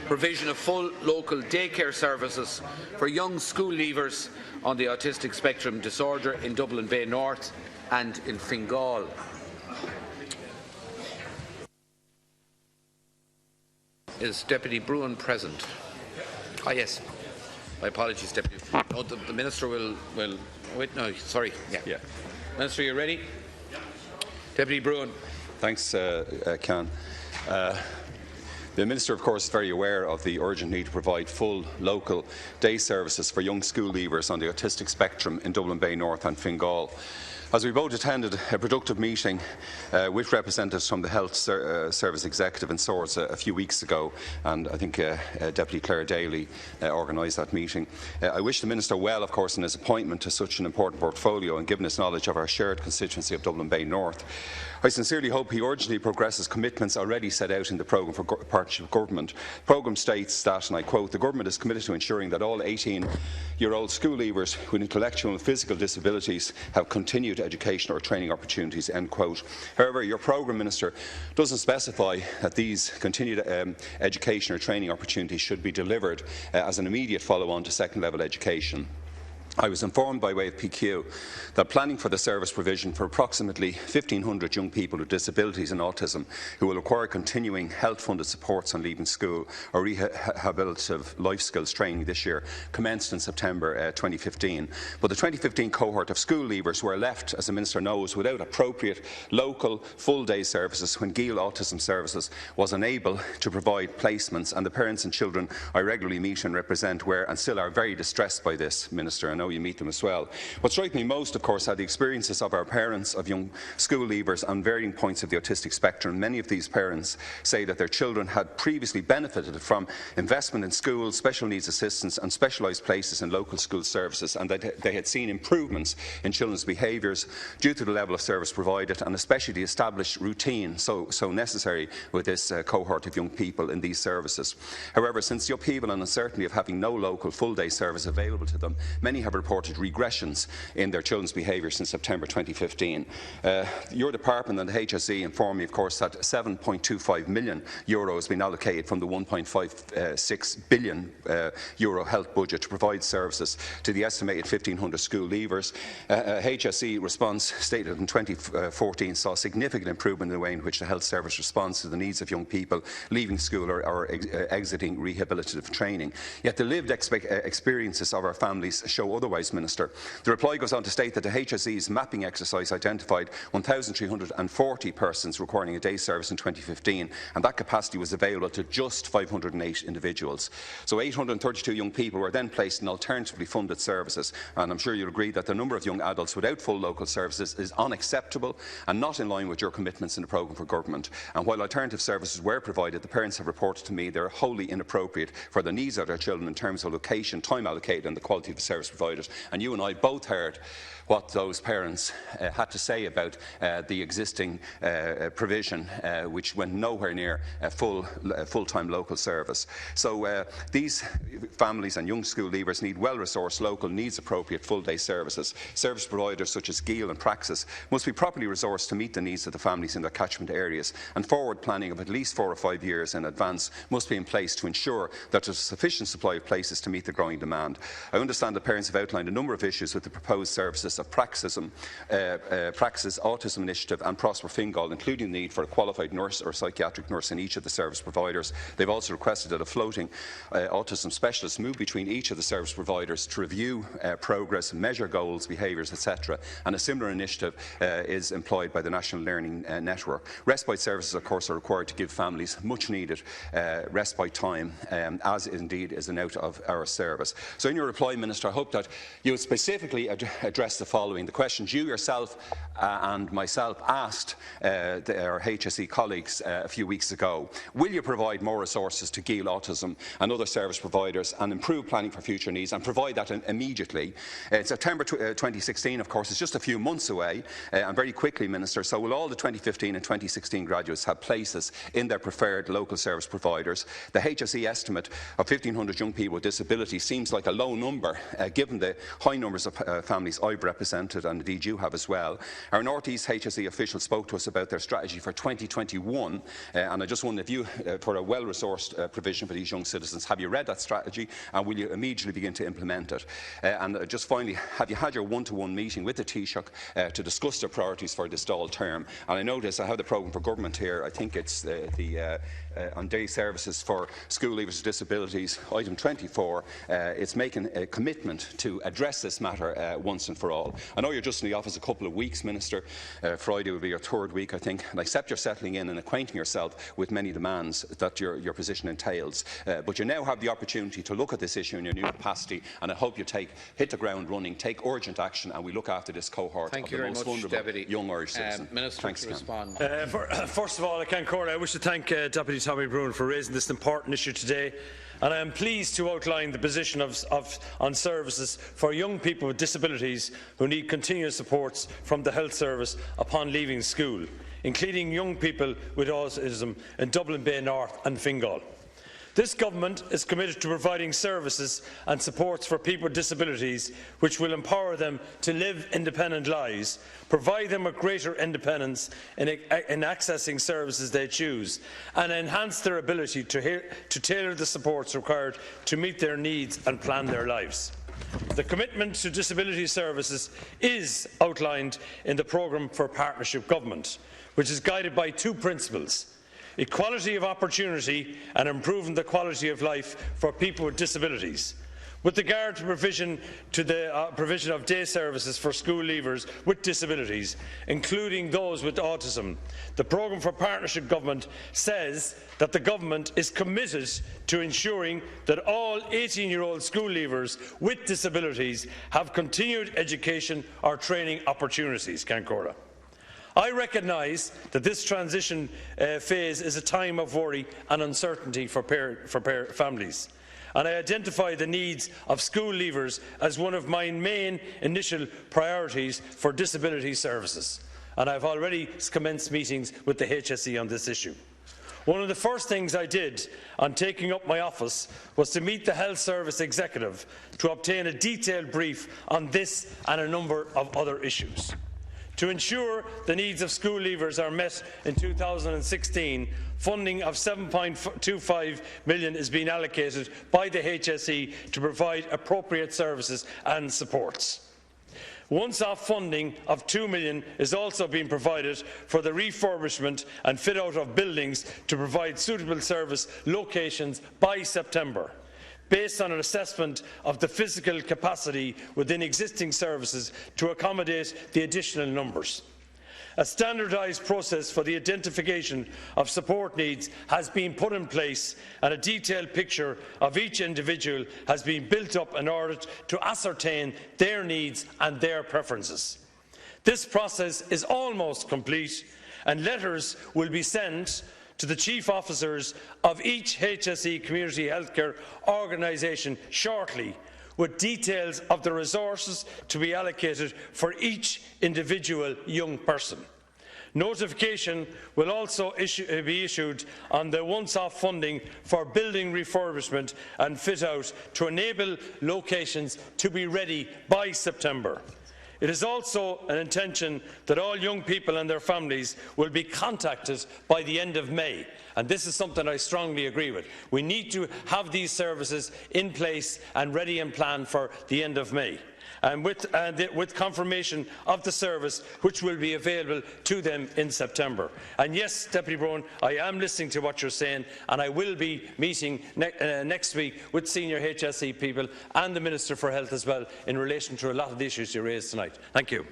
Provision of full local daycare services for young school leavers on the autistic spectrum disorder in Dublin Bay North and in Fingal. Is Deputy Broughan present? Ah, yes. My apologies, Deputy. Oh, the Minister will wait. No, sorry. Yeah. Minister, you ready? Deputy Broughan. Thanks, Can. The Minister, of course, is very aware of the urgent need to provide full local day services for young school leavers on the autistic spectrum in Dublin Bay North and Fingal. As we both attended a productive meeting with representatives from the Health Service Executive in Swords a few weeks ago, and I think Deputy Claire Daly organised that meeting. I wish the Minister well, of course, in his appointment to such an important portfolio and given his knowledge of our shared constituency of Dublin Bay North. I sincerely hope he urgently progresses commitments already set out in the programme for partnership with government. The programme states that, and I quote, "The government is committed to ensuring that all 18-year-old school leavers with intellectual and physical disabilities have continued education or training opportunities," end quote. However, your programme, Minister, doesn't specify that these continued education or training opportunities should be delivered as an immediate follow-on to second-level education. I was informed by way of PQ that planning for the service provision for approximately 1,500 young people with disabilities and autism who will require continuing health-funded supports on leaving school or rehabilitative life skills training this year commenced in September 2015. But the 2015 cohort of school leavers were left, as the Minister knows, without appropriate local full-day services when GEAL Autism Services was unable to provide placements, and the parents and children I regularly meet and represent were and still are very distressed by this, Minister. I know you meet them as well. What struck me most, of course, are the experiences of our parents of young school leavers on varying points of the autistic spectrum. Many of these parents say that their children had previously benefited from investment in schools, special needs assistance and specialised places in local school services, and that they had seen improvements in children's behaviours due to the level of service provided and especially the established routine so necessary with this cohort of young people in these services. However, since the upheaval and uncertainty of having no local full-day service available to them, many have reported regressions in their children's behaviour since September 2015. Your department and the HSE informed me, of course, that €7.25 million has been allocated from the €1.56 billion health budget to provide services to the estimated 1,500 school leavers. HSE response stated in 2014 saw significant improvement in the way in which the health service responds to the needs of young people leaving school or exiting rehabilitative training. Yet the lived experiences of our families show otherwise, Minister. The reply goes on to state that the HSE's mapping exercise identified 1,340 persons requiring a day service in 2015, and that capacity was available to just 508 individuals. So 832 young people were then placed in alternatively funded services, and I'm sure you'll agree that the number of young adults without full local services is unacceptable and not in line with your commitments in the programme for government. And while alternative services were provided, the parents have reported to me they're wholly inappropriate for the needs of their children in terms of location, time allocated and the quality of the service provided. And you and I both heard what those parents had to say about the existing provision, which went nowhere near full-time local service. So these families and young school leavers need well-resourced, local, needs-appropriate full-day services. Service providers such as GEAL and Praxis must be properly resourced to meet the needs of the families in their catchment areas, and forward planning of at least 4 or 5 years in advance must be in place to ensure that there is a sufficient supply of places to meet the growing demand. I understand that parents have outlined a number of issues with the proposed services of Praxis, Autism Initiative and Prosper Fingal, including the need for a qualified nurse or psychiatric nurse in each of the service providers. They've also requested that a floating autism specialist move between each of the service providers to review progress, measure goals, behaviours, etc. And a similar initiative is employed by the National Learning Network. Respite services, of course, are required to give families much needed respite time, as indeed is a note of our service. So in your reply, Minister, I hope that you would specifically address the following. The questions you yourself and myself asked our HSE colleagues a few weeks ago. Will you provide more resources to GEAL Autism and other service providers and improve planning for future needs and provide that immediately? September 2016, of course, is just a few months away, and very quickly, Minister. So will all the 2015 and 2016 graduates have places in their preferred local service providers? The HSE estimate of 1,500 young people with disabilities seems like a low number, given the high numbers of families I've represented, and indeed you have as well, our North East HSE officials spoke to us about their strategy for 2021, and I just wonder if you, for a well-resourced provision for these young citizens, have you read that strategy and will you immediately begin to implement it? And just finally, have you had your one-to-one meeting with the Taoiseach to discuss their priorities for this Dáil term? And I notice I have the programme for government here. I think it's on day services for school leavers with disabilities, item 24. It's making a commitment to address this matter once and for all. I know you're just in the office a couple of weeks, Minister. Friday will be your third week, I think, and I accept you're settling in and acquainting yourself with many demands that your position entails. But you now have the opportunity to look at this issue in your new capacity, and I hope you hit the ground running, take urgent action, and we look after this cohort of the most vulnerable young Irish citizens. Minister, thanks, to respond. First of all, I wish to thank Deputy Tommy Broughan for raising this important issue today, and I am pleased to outline the position on services for young people with disabilities who need continuous supports from the health service upon leaving school, including young people with autism in Dublin Bay North and Fingal. This government is committed to providing services and supports for people with disabilities which will empower them to live independent lives, provide them with greater independence in accessing services they choose, and enhance their ability to tailor the supports required to meet their needs and plan their lives. The commitment to disability services is outlined in the programme for partnership government, which is guided by two principles: equality of opportunity and improving the quality of life for people with disabilities. With regard to provision of day services for school leavers with disabilities, including those with autism, the programme for partnership government says that the government is committed to ensuring that all 18-year-old school leavers with disabilities have continued education or training opportunities. Cancora. I recognise that this transition phase is a time of worry and uncertainty for families, and I identify the needs of school leavers as one of my main initial priorities for disability services, and I have already commenced meetings with the HSE on this issue. One of the first things I did on taking up my office was to meet the Health Service Executive to obtain a detailed brief on this and a number of other issues. To ensure the needs of school leavers are met in 2016, funding of €7.25 million is being allocated by the HSE to provide appropriate services and supports. Once-off funding of €2 million is also being provided for the refurbishment and fit-out of buildings to provide suitable service locations by September, based on an assessment of the physical capacity within existing services to accommodate the additional numbers. A standardised process for the identification of support needs has been put in place, and a detailed picture of each individual has been built up in order to ascertain their needs and their preferences. This process is almost complete, and letters will be sent to the chief officers of each HSE community healthcare organisation shortly, with details of the resources to be allocated for each individual young person. Notification will also be issued on the once-off funding for building refurbishment and fit-out to enable locations to be ready by September. It is also an intention that all young people and their families will be contacted by the end of May, and this is something I strongly agree with. We need to have these services in place and ready and planned for the end of May, and with confirmation of the service which will be available to them in September. And yes, Deputy Broughan, I am listening to what you're saying, and I will be meeting next week with senior HSE people and the Minister for Health as well in relation to a lot of the issues you raised tonight. Thank you.